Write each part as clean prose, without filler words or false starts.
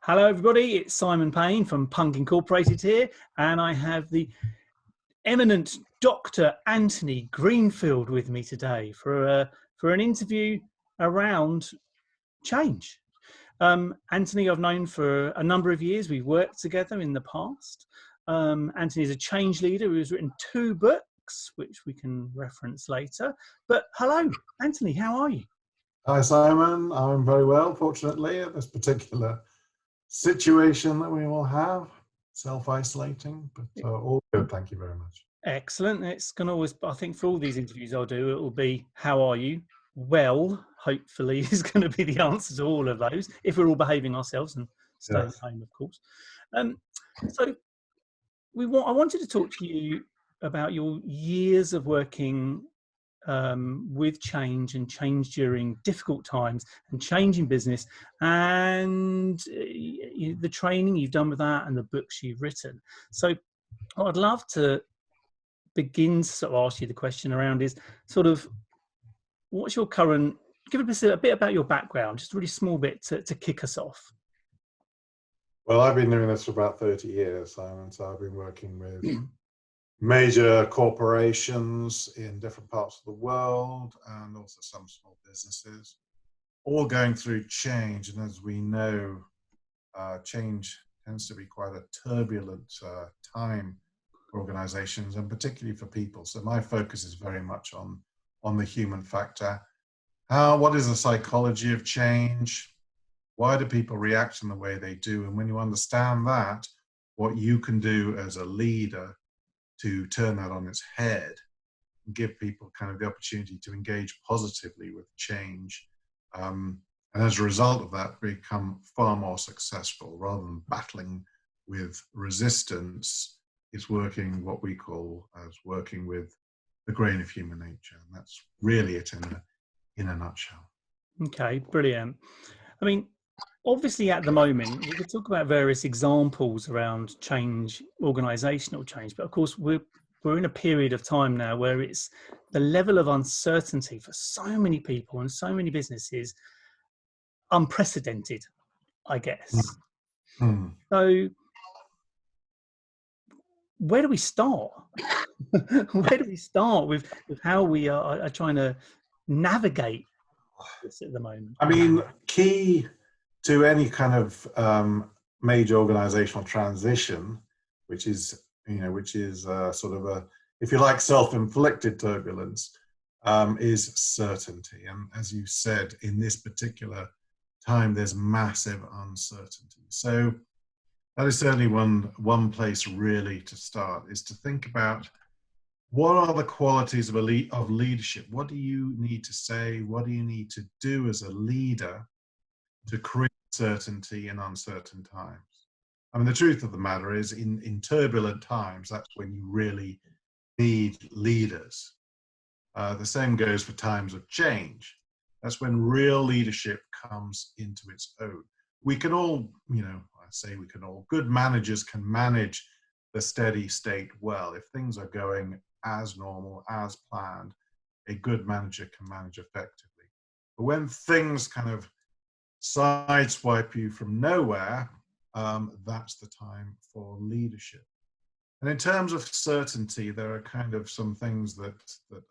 Hello, everybody. It's Simon Payne from Punk Incorporated here, and I have the eminent Dr. Anthony Greenfield with me today for an interview around change. Anthony, I've known for a number of years. We've worked together in the past. Anthony is a change leader who's written 2 books, which we can reference later. But hello, Anthony, how are you? Hi, Simon. I'm very well, fortunately, at this particular situation that we all have, self-isolating, but all good. Thank you very much. Excellent. It's going to always, I think for all these interviews I'll do, it will be, how are you? Well, hopefully is going to be the answer to all of those, if we're all behaving ourselves and staying home, of course. So I wanted to talk to you about your years of working with change and change during difficult times and change in business, and the training you've done with that and the books you've written. So what I'd love to begin to sort of ask you the question around is sort of, what's your current, give us a bit about your background, just a really small bit to kick us off. Well, I've been doing this for about 30 years, Simon, so I've been working with major corporations in different parts of the world and also some small businesses, all going through change. And as we know, change tends to be quite a turbulent time for organizations and particularly for people. So my focus is very much on the human factor. What is the psychology of change? Why do people react in the way they do? And when you understand that, what you can do as a leader to turn that on its head and give people kind of the opportunity to engage positively with change. And as a result of that, become far more successful rather than battling with resistance. It's working what we call as working with the grain of human nature. And that's really it in a nutshell. Okay, brilliant. I mean, obviously at the moment, we could talk about various examples around change, organizational change, but of course we're in a period of time now where it's the level of uncertainty for so many people and so many businesses unprecedented, I guess. So where do we start? Where do we start with how we are trying to navigate this at the moment? I mean, key to any kind of major organizational transition, which is sort of a, if you like, self-inflicted turbulence, is certainty. And as you said, in this particular time, there's massive uncertainty. So that is certainly one place really to start, is to think about what are the qualities of leadership? What do you need to say? What do you need to do as a leader to create certainty in uncertain times? I mean, the truth of the matter is, in turbulent times, that's when you really need leaders. The same goes for times of change. That's when real leadership comes into its own. We can all, good managers can manage the steady state well. If things are going as normal, as planned, a good manager can manage effectively. But when things kind of sideswipe you from nowhere, that's the time for leadership. And in terms of certainty, there are kind of some things that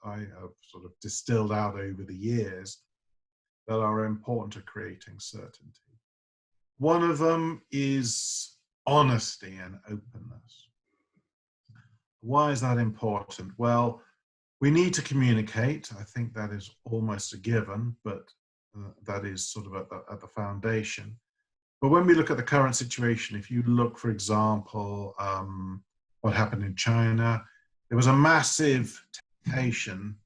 I have sort of distilled out over the years that are important to creating certainty. One of them is honesty and openness. Why is that important? Well, we need to communicate. I think that is almost a given, but that is sort of at the foundation. But when we look at the current situation, if you look, for example, what happened in China, there was a massive temptation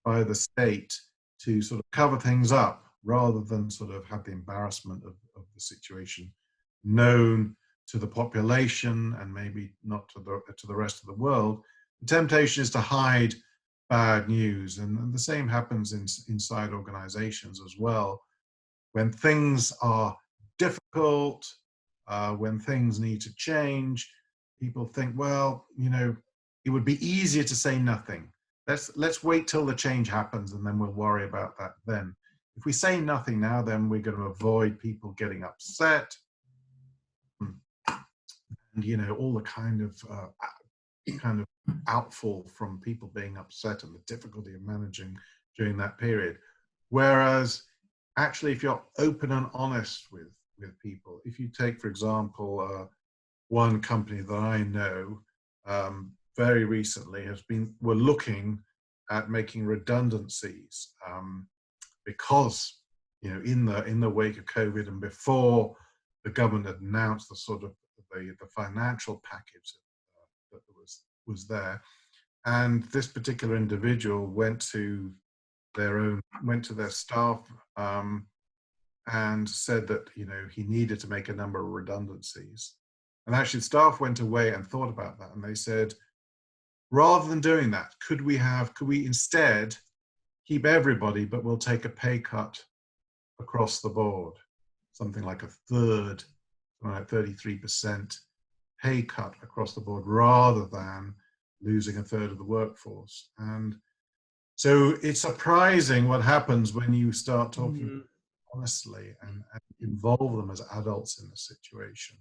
by the state to sort of cover things up rather than sort of have the embarrassment of the situation known to the population and maybe not to the rest of the world. The temptation is to hide bad news, and the same happens inside organizations as well. When things are difficult, when things need to change, people think, well, it would be easier to say nothing. Let's wait till the change happens and then we'll worry about that then. If we say nothing now, then we're going to avoid people getting upset. you know, all the kind of outfall from people being upset and the difficulty of managing during that period. Whereas actually, if you're open and honest with people, if you take, for example, one company that I know very recently were looking at making redundancies because, you know, in the wake of COVID and before the government had announced the sort of the financial package that was there, and this particular individual went to their staff and said that, you know, he needed to make a number of redundancies. And actually, staff went away and thought about that, and they said, rather than doing that, could we instead keep everybody, but we'll take a pay cut across the board, something like a third, something like 33% pay cut across the board, rather than losing a third of the workforce. And so it's surprising what happens when you start talking honestly and involve them as adults in the situation.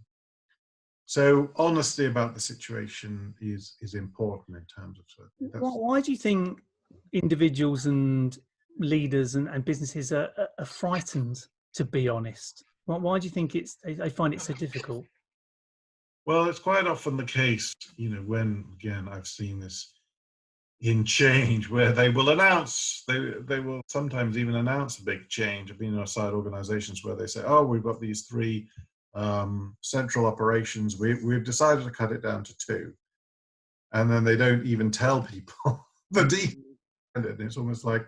So honesty about the situation is important in terms of. Why do you think individuals and leaders and businesses are frightened to be honest? Why do you think they find it so difficult? Well, it's quite often the case, you know, when, again, I've seen this in change, where they will announce, they will sometimes even announce a big change. I've been outside organizations where they say, oh, we've got these 3 central operations, we've decided to cut it down to 2. And then they don't even tell people the detail. And it's almost like,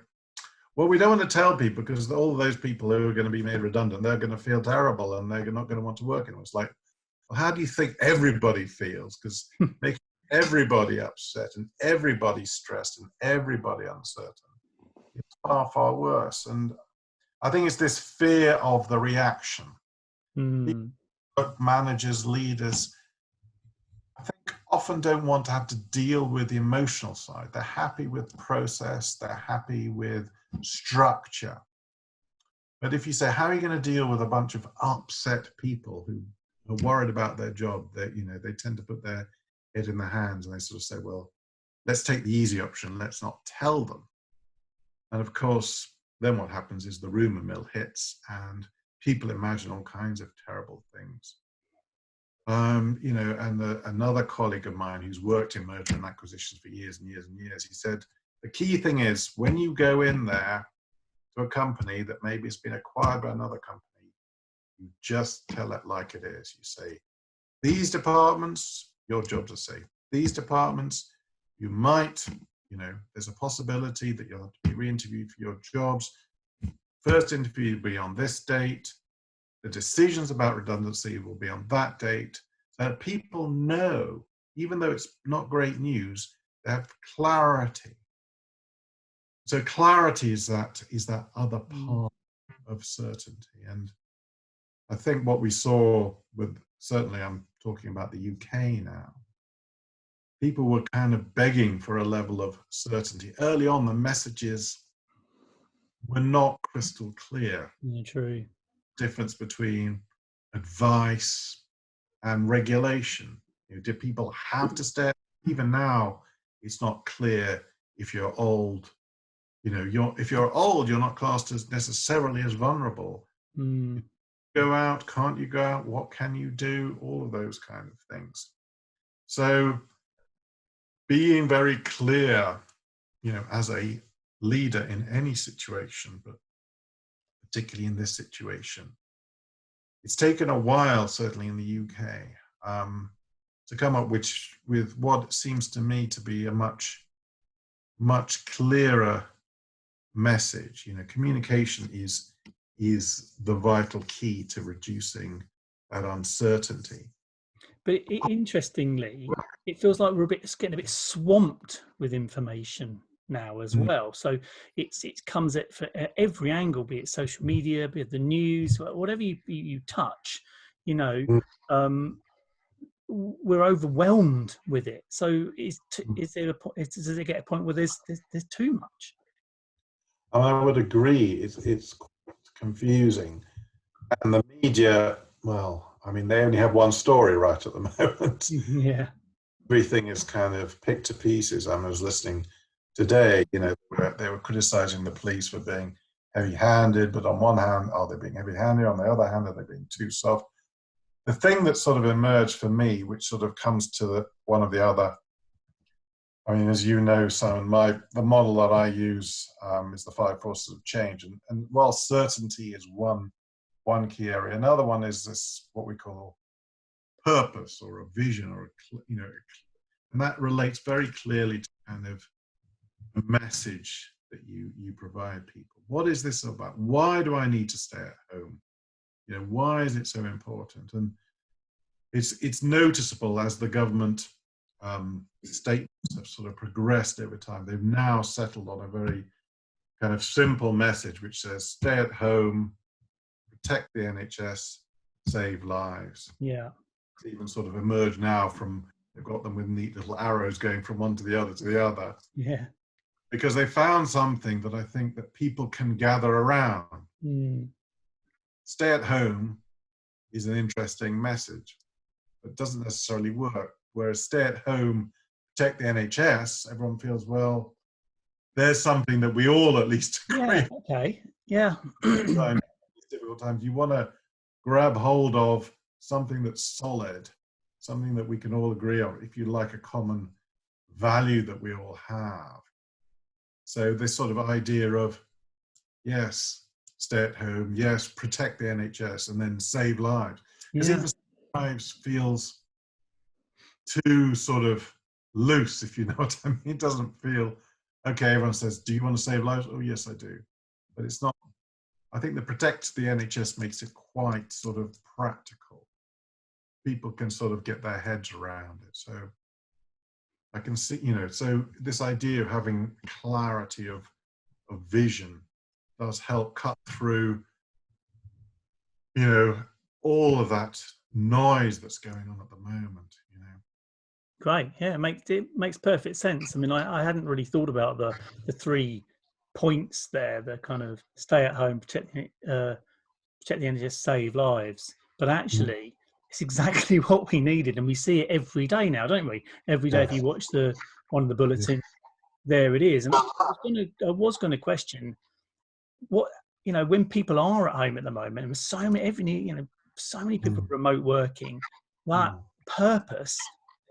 well, we don't want to tell people because all of those people who are going to be made redundant, they're going to feel terrible and they're not going to want to work anymore. It's like, well, how do you think everybody feels? Because making everybody upset and everybody stressed and everybody uncertain, it's far, far worse. And I think it's this fear of the reaction. Managers, leaders, I think often don't want to have to deal with the emotional side. They're happy with process, they're happy with structure. But if you say, how are you going to deal with a bunch of upset people who are worried about their job, that, you know, they tend to put their head in their hands and they sort of say, well, let's take the easy option, let's not tell them. And of course, then what happens is the rumor mill hits and people imagine all kinds of terrible things. You know, and another colleague of mine who's worked in merger and acquisitions for years and years and years, he said, the key thing is when you go in there to a company that maybe has been acquired by another company, you just tell it like it is. You say, these departments, your job to say, these departments, you might, you know, there's a possibility that you'll have to be re-interviewed for your jobs. First interview will be on this date. The decisions about redundancy will be on that date. So that people know, even though it's not great news, they have clarity. So clarity is that other part of certainty. And I think what we saw with, certainly I'm talking about the UK now, people were kind of begging for a level of certainty. Early on, the messages were not crystal clear. Yeah, true. Difference between advice and regulation. You know, do people have to stay? Even now, it's not clear if you're old. You know, if you're old, you're not classed as necessarily as vulnerable. Go out, can't you go out? What can you do? All of those kind of things. So being very clear, you know, as a leader in any situation, but particularly in this situation, it's taken a while, certainly in the UK, to come up with what seems to me to be a much clearer message. You know, communication is the vital key to reducing that uncertainty. But interestingly, it feels like we're getting a bit swamped with information now as well. So it comes at for every angle, be it social media, be it the news, whatever you touch. You know, we're overwhelmed with it. So is there does it get a point where there's too much? I would agree. It's confusing, and the media. Well, I mean, they only have one story right at the moment. Yeah. Everything is kind of picked to pieces. I was listening today, you know, they were criticizing the police for being heavy-handed, but on one hand, are they being heavy-handed? On the other hand, are they being too soft? The thing that sort of emerged for me, which sort of comes to one of the other, I mean, as you know, Simon, the model that I use is the 5 forces of change. And while certainty is one key area, another one is this, what we call purpose or a vision, or you know, and that relates very clearly to kind of the message that you provide people. What is this about? Why do I need to stay at home? You know, why is it so important? And it's noticeable as the government statements have sort of progressed over time. They've now settled on a very kind of simple message which says, stay at home, protect the NHS, save lives. Yeah. It's even sort of emerged now from, they've got them with neat little arrows going from one to the other to the other. Yeah. Because they found something that I think that people can gather around. Stay at home is an interesting message, but doesn't necessarily work. Whereas stay at home, protect the NHS, everyone feels, well, there's something that we all at least agree. Yeah. Okay. Yeah. Difficult times, you want to grab hold of something that's solid, something that we can all agree on, if you like, a common value that we all have. So this sort of idea of, yes, stay at home, yes, protect the NHS, and then save lives. Because if lives feels too sort of loose, if you know what I mean, it doesn't feel, okay, everyone says, do you want to save lives? Oh, yes, I do. But it's not, I think the protect the NHS makes it quite sort of practical. People can sort of get their heads around it. So I can see, you know, so this idea of having clarity of vision does help cut through, you know, all of that noise that's going on at the moment, you know. Great. Yeah, it makes perfect sense. I mean, I hadn't really thought about the 3 points there, the kind of stay at home, protect the NHS, save lives. But actually, it's exactly what we needed, and we see it every day now, don't we? Every day, if you watch one of the bulletins, there it is. And I was going to question what, you know, when people are at home at the moment, and so many people remote working, that purpose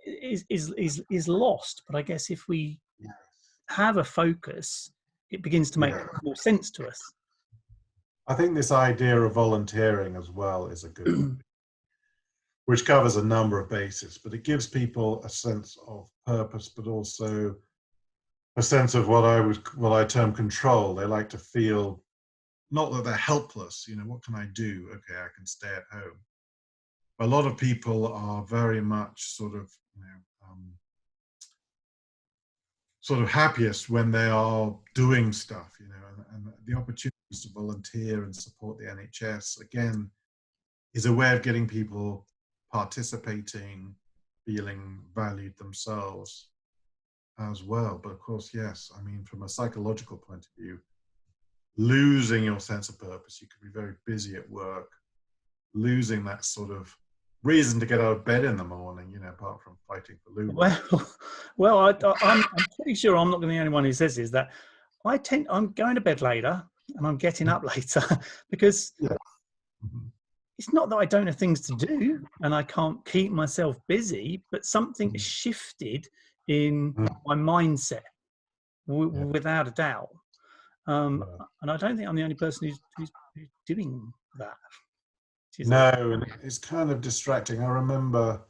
is lost. But I guess if we have a focus, it begins to make more sense to us. I think this idea of volunteering as well is a good one, which covers a number of bases, but it gives people a sense of purpose, but also a sense of what I term control. They like to feel not that they're helpless, you know, what can I do? Okay, I can stay at home. A lot of people are very much sort of, you know, sort of happiest when they are doing stuff, you know, and the opportunities to volunteer and support the NHS, again, is a way of getting people participating, feeling valued themselves as well. But of course, yes, I mean, from a psychological point of view, losing your sense of purpose, you could be very busy at work, losing that sort of reason to get out of bed in the morning, you know, apart from fighting for loo. Well, I'm pretty sure I'm not the only one who says is that I'm going to bed later and I'm getting up later because it's not that I don't have things to do and I can't keep myself busy, but something has shifted in my mindset without a doubt. And I don't think I'm the only person who's doing that. No, and it's kind of distracting. I remember,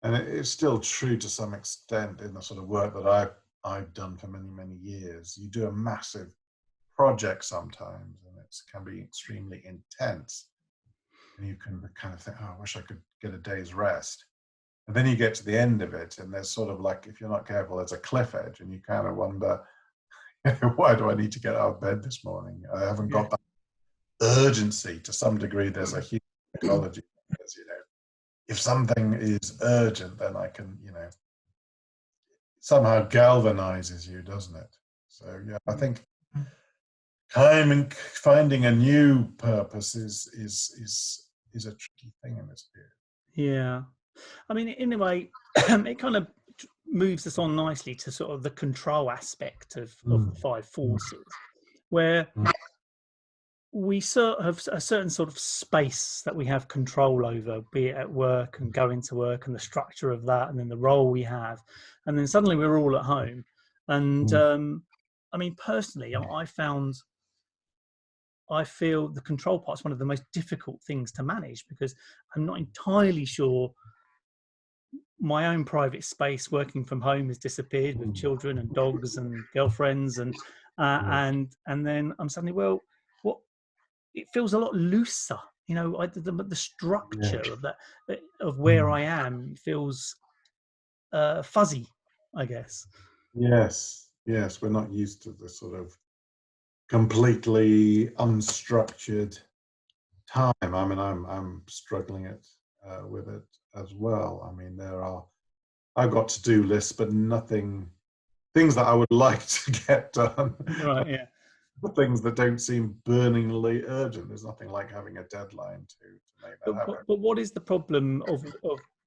and it's still true to some extent in the sort of work that I've done for many, many years. You do a massive project sometimes, and it can be extremely intense. And you can kind of think, oh, I wish I could get a day's rest. And then you get to the end of it, and there's sort of like, if you're not careful, there's a cliff edge, and you kind of wonder, why do I need to get out of bed this morning? I haven't got that urgency. To some degree, there's a huge psychology, because, you know, if something is urgent, then I can, you know, somehow galvanizes you, doesn't it? So yeah, I think finding a new purpose is is a tricky thing in this period. Yeah. I mean, in a way, it kind of moves us on nicely to sort of the control aspect of the five forces, where we sort of have a certain sort of space that we have control over, be it at work and going to work and the structure of that, and then the role we have, and then suddenly we're all at home. And I mean, personally, I feel the control part is one of the most difficult things to manage, because I'm not entirely sure my own private space working from home has disappeared with children and dogs and girlfriends, and then I'm suddenly, well, what, it feels a lot looser, you know. The structure of that, of where I am, feels fuzzy, I guess. Yes, we're not used to the sort of completely unstructured time. I mean, I'm struggling with it as well. I mean, I've got to-do lists, but things that I would like to get done. Right, yeah. The things that don't seem burningly urgent. There's nothing like having a deadline to make that happen. But what is the problem of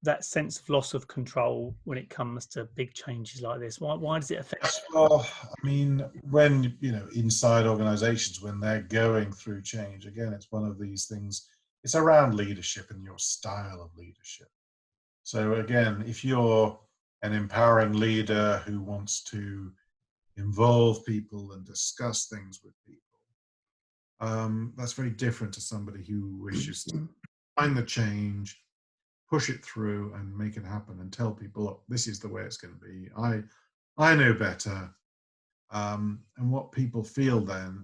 that sense of loss of control when it comes to big changes like this? Why does it affect? Well, I mean, when, inside organizations, when they're going through change, again, it's one of these things, it's around leadership and your style of leadership. So again, if you're an empowering leader who wants to involve people and discuss things with people, that's very different to somebody who wishes to find the change, push it through and make it happen and tell people, look, this is the way it's going to be. I know better. And what people feel then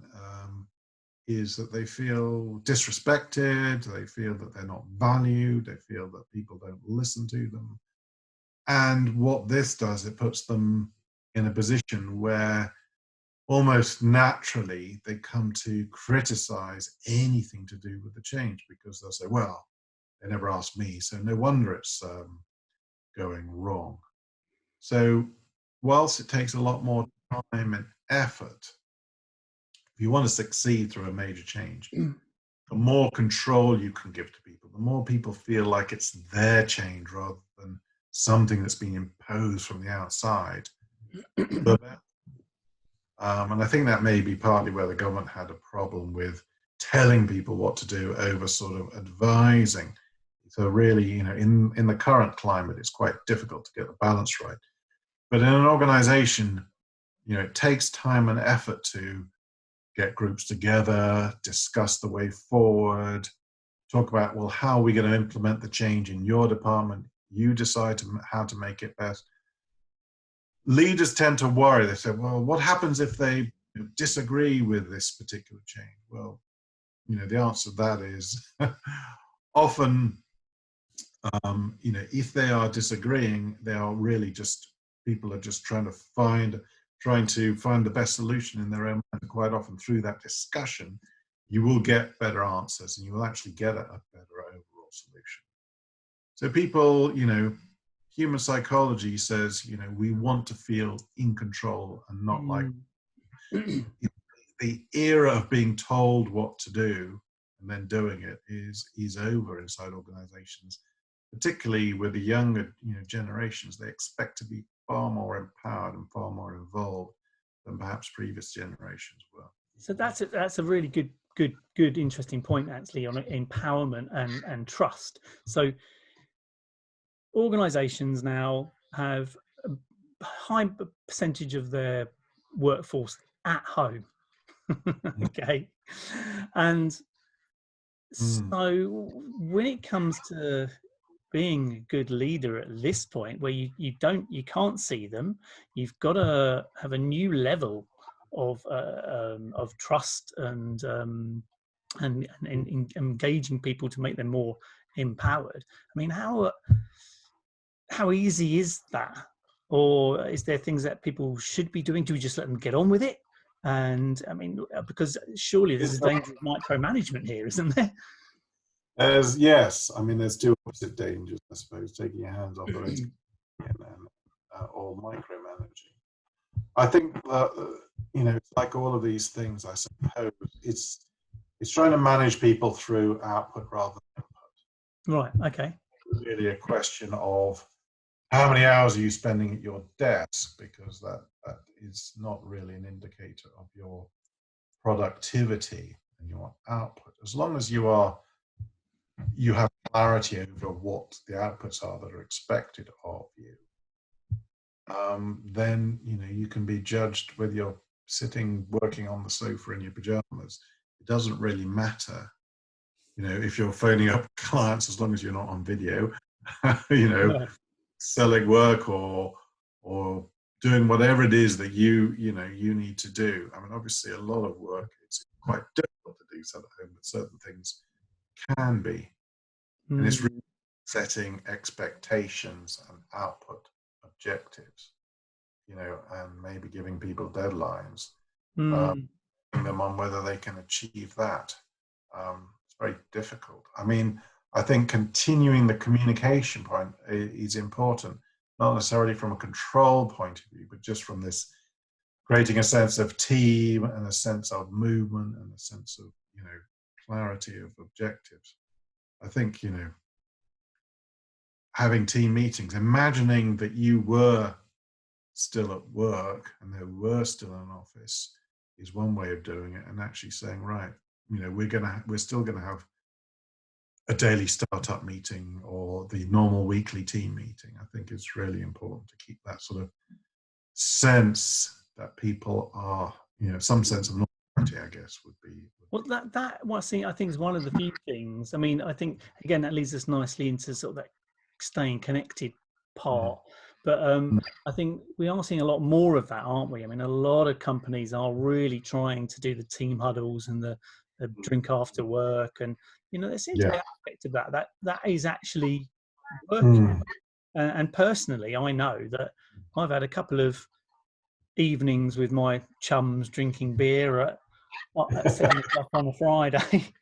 is that they feel disrespected, they feel that they're not valued, they feel that people don't listen to them. And what this does, it puts them in a position where almost naturally they come to criticize anything to do with the change, because they'll say, well, they never asked me, so no wonder it's going wrong. So whilst it takes a lot more time and effort, if you want to succeed through a major change, the more control you can give to people, the more people feel like it's their change rather than something that's being imposed from the outside, the better. And I think that may be partly where the government had a problem with telling people what to do over sort of advising. So really, in the current climate, it's quite difficult to get the balance right. But in an organization, it takes time and effort to get groups together, discuss the way forward, talk about, well, how are we going to implement the change in your department? You decide how to make it best. Leaders tend to worry. They say, well, what happens if they disagree with this particular change? Well, the answer to that is often, if they are disagreeing, they are really just, people are just trying to find the best solution in their own mind. And quite often through that discussion, you will get better answers and you will actually get a better overall solution. So people, human psychology says, we want to feel in control and not like the era of being told what to do and then doing it is over inside organizations, particularly with the younger generations. They expect to be far more empowered and far more involved than perhaps previous generations were. So that's a really good interesting point, actually, on empowerment and trust. So organizations now have a high percentage of their workforce at home. Okay. And so when it comes to being a good leader at this point, where you can't see them, you've got to have a new level of trust and engaging people to make them more empowered. I mean, how easy is that? Or is there things that people should be doing? Do we just let them get on with it? And I mean, because surely there's a danger of micromanagement here, isn't there? Yes. I mean, there's two opposite dangers, I suppose, taking your hands off the reins or micromanaging. I think that, it's like all of these things, I suppose, it's trying to manage people through output rather than input. Right. Okay. Really a question of how many hours are you spending at your desk, because that is not really an indicator of your productivity and your output. As long as you have clarity over what the outputs are that are expected of you, then you can be judged whether you're sitting working on the sofa in your pajamas. It doesn't really matter, if you're phoning up clients, as long as you're not on video, No. selling work or doing whatever it is that you need to do. I mean, obviously, a lot of work, it's quite difficult to do so at home, but certain things can be, and it's really Mm. setting expectations and output objectives, and maybe giving people deadlines, Mm. them on whether they can achieve that. It's very difficult. I mean, I think continuing the communication point is important, not necessarily from a control point of view, but just from this creating a sense of team and a sense of movement and a sense of, clarity of objectives. I think, having team meetings, imagining that you were still at work and there were still an office is one way of doing it, and actually saying, right, we're still gonna have a daily startup meeting or the normal weekly team meeting. I think it's really important to keep that sort of sense that people are, some sense of normality, I guess, would be. Well, I think is one of the few things. I mean, I think again that leads us nicely into sort of that staying connected Mm, part. But I think we are seeing a lot more of that, aren't we? I mean, a lot of companies are really trying to do the team huddles and the drink after work, and there seems to yeah. be an aspect of that is actually working. Mm, And personally, I know that I've had a couple of evenings with my chums drinking beer at 7 o'clock on a Friday,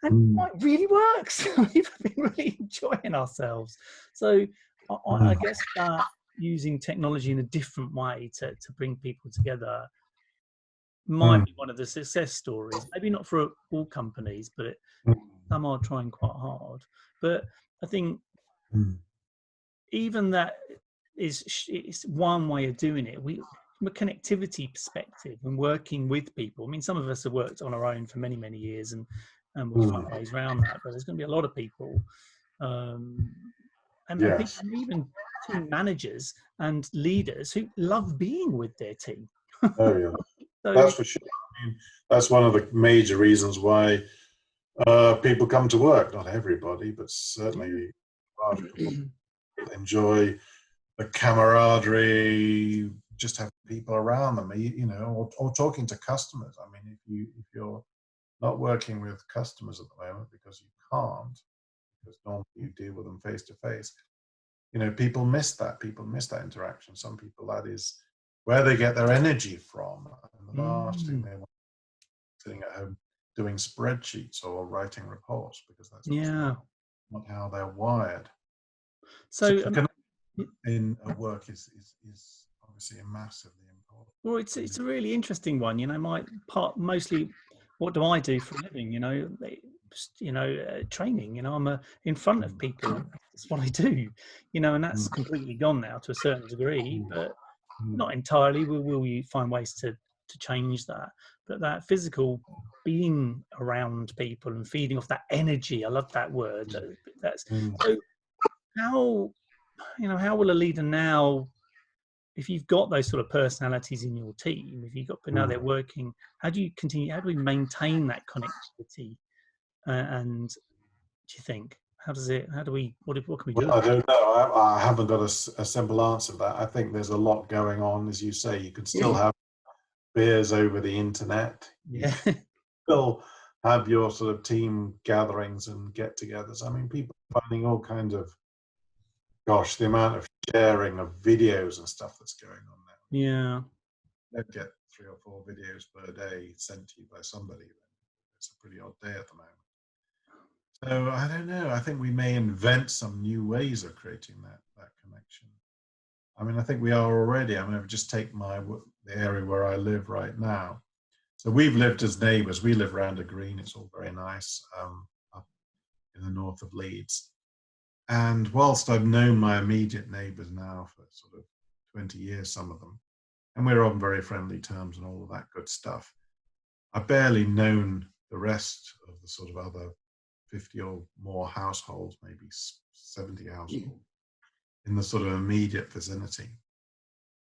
and mm, it really works. We've been really enjoying ourselves. So I mm, guess that using technology in a different way to bring people together might mm, be one of the success stories. Maybe not for all companies, but mm, some are trying quite hard. But I think mm, even that is one way of doing it. From a connectivity perspective and working with people. I mean, some of us have worked on our own for many, many years, and we find mm. ways around that. But there's going to be a lot of people, um, and people, Yes. and even team managers and leaders who love being with their team. Oh, yeah. So That's for sure. I mean, that's one of the major reasons why people come to work. Not everybody, but certainly a large proportion enjoy the camaraderie, just have people around them, or talking to customers. I mean, if you're not working with customers at the moment because you can't, because normally you deal with them face to face, people miss that. People miss that interaction. Some people, that is where they get their energy from, and the last thing mm, they want is sitting at home doing spreadsheets or writing reports, because that's just yeah. not how they're wired. So So the connection in at work is obviously a massively important. well, it's a really interesting one. My part mostly. What do I do for a living? Training. I'm in front of Mm, people. That's what I do. And mm, that's completely gone now to a certain degree, mm, but mm, not entirely. Will you find ways to change that? But that physical being around people and feeding off that energy. I love that word. That's mm, so. How how will a leader now, if you've got those sort of personalities in your team, if you've got now they're mm. working, how do you continue? How do we maintain that connectivity? And do you think how does it? How do we? What can we Well, do I about don't know. I haven't got a simple answer to that. I think there's a lot going on. As you say, you can still it? have beers over the internet. You Yeah. can still have your sort of team gatherings and get-togethers. I mean, people are finding all kinds of, gosh, the amount of sharing of videos and stuff that's going on now. Yeah. You don't get 3 or 4 videos per day sent to you by somebody. It's a pretty odd day at the moment. So I don't know. I think we may invent some new ways of creating that connection. I mean, I think we are already. I mean, I've just take the area where I live right now. So we've lived as neighbours. We live around a green. It's all very nice up in the north of Leeds. And whilst I've known my immediate neighbours now for sort of 20 years, some of them, and we're on very friendly terms and all of that good stuff, I've barely known the rest of the sort of other 50 or more households, maybe 70 households in the sort of immediate vicinity.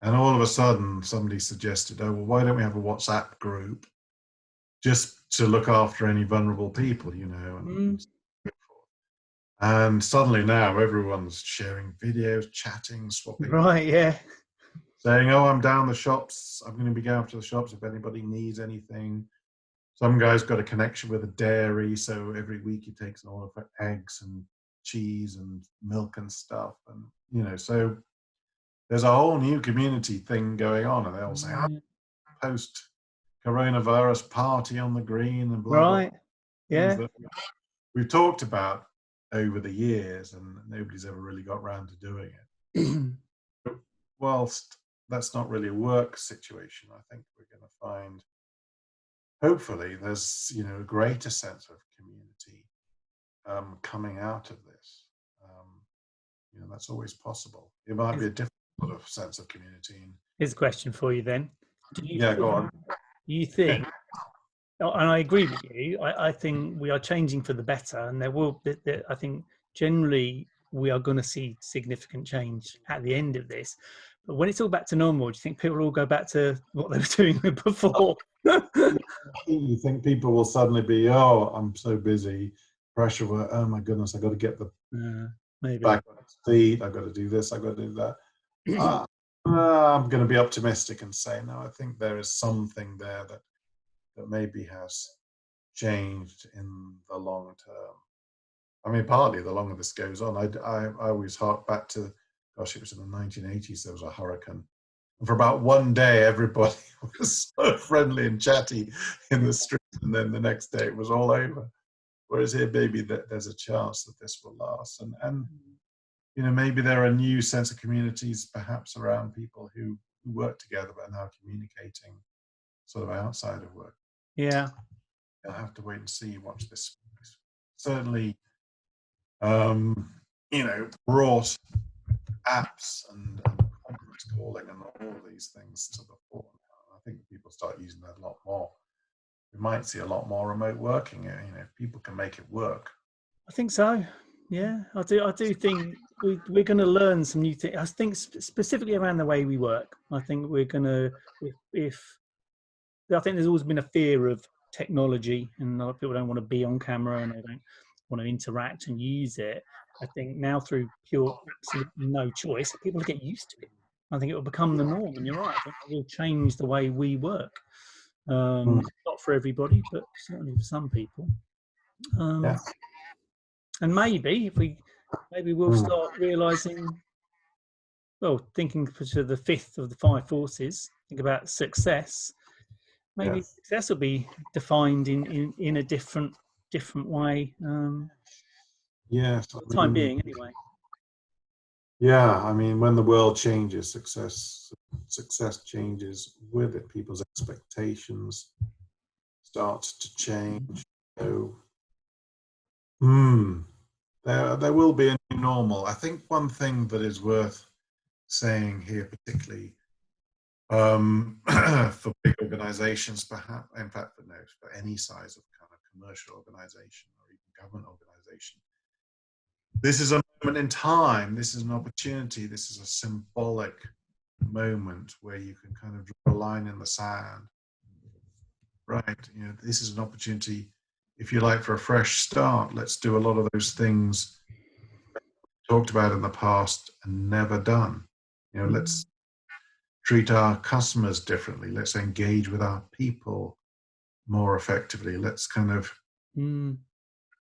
And all of a sudden, somebody suggested, oh, well, why don't we have a WhatsApp group just to look after any vulnerable people, you know, and suddenly now everyone's sharing videos, chatting, swapping, Right, yeah. saying, oh, I'm down the shops. I'm going to be going up to the shops if anybody needs anything. Some guy's got a connection with a dairy, so every week he takes an order for eggs and cheese and milk and stuff. And, you know, so there's a whole new community thing going on. And they all say, oh, post coronavirus party on the green and blah, blah, Right, things yeah. that we've talked about over the years, and nobody's ever really got around to doing it. But whilst that's not really a work situation, I think we're going to find, hopefully, there's, you know, a greater sense of community coming out of this. You know, that's always possible. It might be a different sort of sense of community. Here's a question for you then. Go on. Do you think, and I agree with you, I think we are changing for the better, and I think generally we are going to see significant change at the end of this. But when it's all back to normal, do you think people will go back to what they were doing before? You think people will suddenly be, oh, I'm so busy, pressure work, oh my goodness, I've got to get the maybe back on its feet, I've got to do this, I've got to do that. I'm going to be optimistic and say, no, I think there is something there that maybe has changed in the long term. I mean, partly the longer this goes on, I always hark back to, gosh, it was in the 1980s, there was a hurricane. And for about one day, everybody was so friendly and chatty in the street, and then the next day it was all over. Whereas here, maybe there's a chance that this will last. And you know, maybe there are a new sense of communities perhaps around people who work together but are now communicating sort of outside of work. Yeah. You'll have to wait and see, watch this. Certainly, you know, brought apps and conference calling and all these things to the fore. I think people start using that a lot more. We might see a lot more remote working. You know, if people can make it work. I think so. Yeah, I do think we're going to learn some new things. I think specifically around the way we work. I think we're going to, I think there's always been a fear of technology, and a lot of people don't want to be on camera and they don't want to interact and use it. I think now through pure absolute no choice, people will get used to it. I think it will become the norm, and you're right. I think it will change the way we work. Not for everybody, but certainly for some people. Yeah. And maybe we'll start realizing, well, thinking to the fifth of the five forces, think about success. Maybe success will be defined in a different way. Yes, for the time being, anyway. Yeah, I mean, when the world changes, success changes with it. People's expectations start to change. So, there will be a new normal. I think one thing that is worth saying here, particularly for big organizations, perhaps, in fact, for any size of kind of commercial organization or even government organization, this is a moment in time, this is an opportunity, this is a symbolic moment where you can kind of draw a line in the sand. Right, you know, this is an opportunity, if you like, for a fresh start. Let's do a lot of those things talked about in the past and never done. You know, let's treat our customers differently. Let's engage with our people more effectively. Let's kind of, you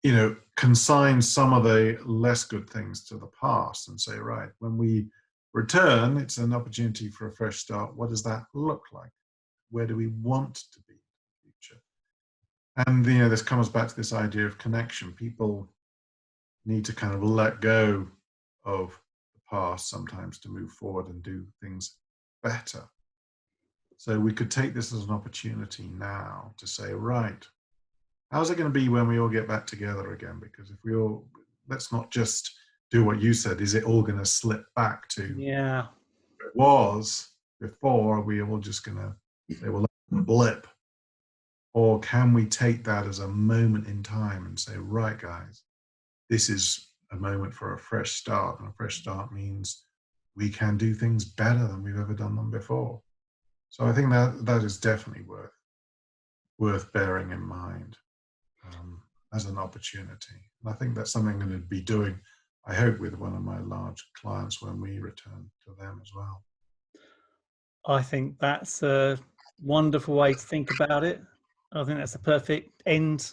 know, consign some of the less good things to the past and say, right, when we return, it's an opportunity for a fresh start. What does that look like? Where do we want to be in the future? And, you know, this comes back to this idea of connection. People need to kind of let go of the past sometimes to move forward and do things better. So we could take this as an opportunity now to say, right, how's it going to be when we all get back together again? Because if we all, let's not just do what you said. Is it all going to slip back to Yeah. it was before? Are we all just going to say, well, that's a blip? Or can we take that as a moment in time and say, right, guys, this is a moment for a fresh start. And a fresh start means we can do things better than we've ever done them before. So I think that is definitely worth bearing in mind as an opportunity. And I think that's something I'm going to be doing, I hope, with one of my large clients when we return to them as well. I think that's a wonderful way to think about it. I think that's a perfect end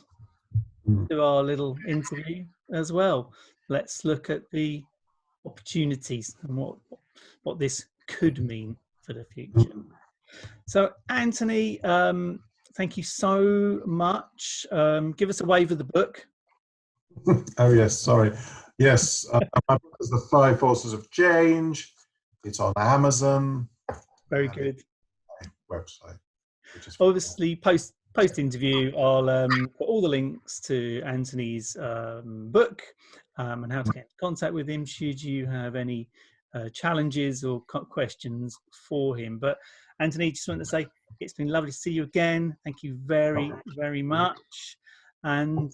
to our little interview as well. Let's look at the opportunities and what this could mean for the future. So, Anthony, thank you so much. Give us a wave of the book. Oh, yes, sorry. Yes, my book is The 5 Forces of Change. It's on Amazon. Very good. My website, which is obviously post interview. I'll put all the links to Anthony's book and how to get in contact with him should you have any challenges or questions for him. But Anthony, just want to say it's been lovely to see you again. Thank you very, very much. And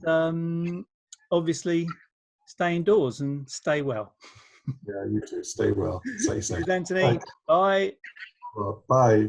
obviously, stay indoors and stay well. Yeah, you too. Stay well. Stay safe. Cheers, Anthony. Bye. Well, bye.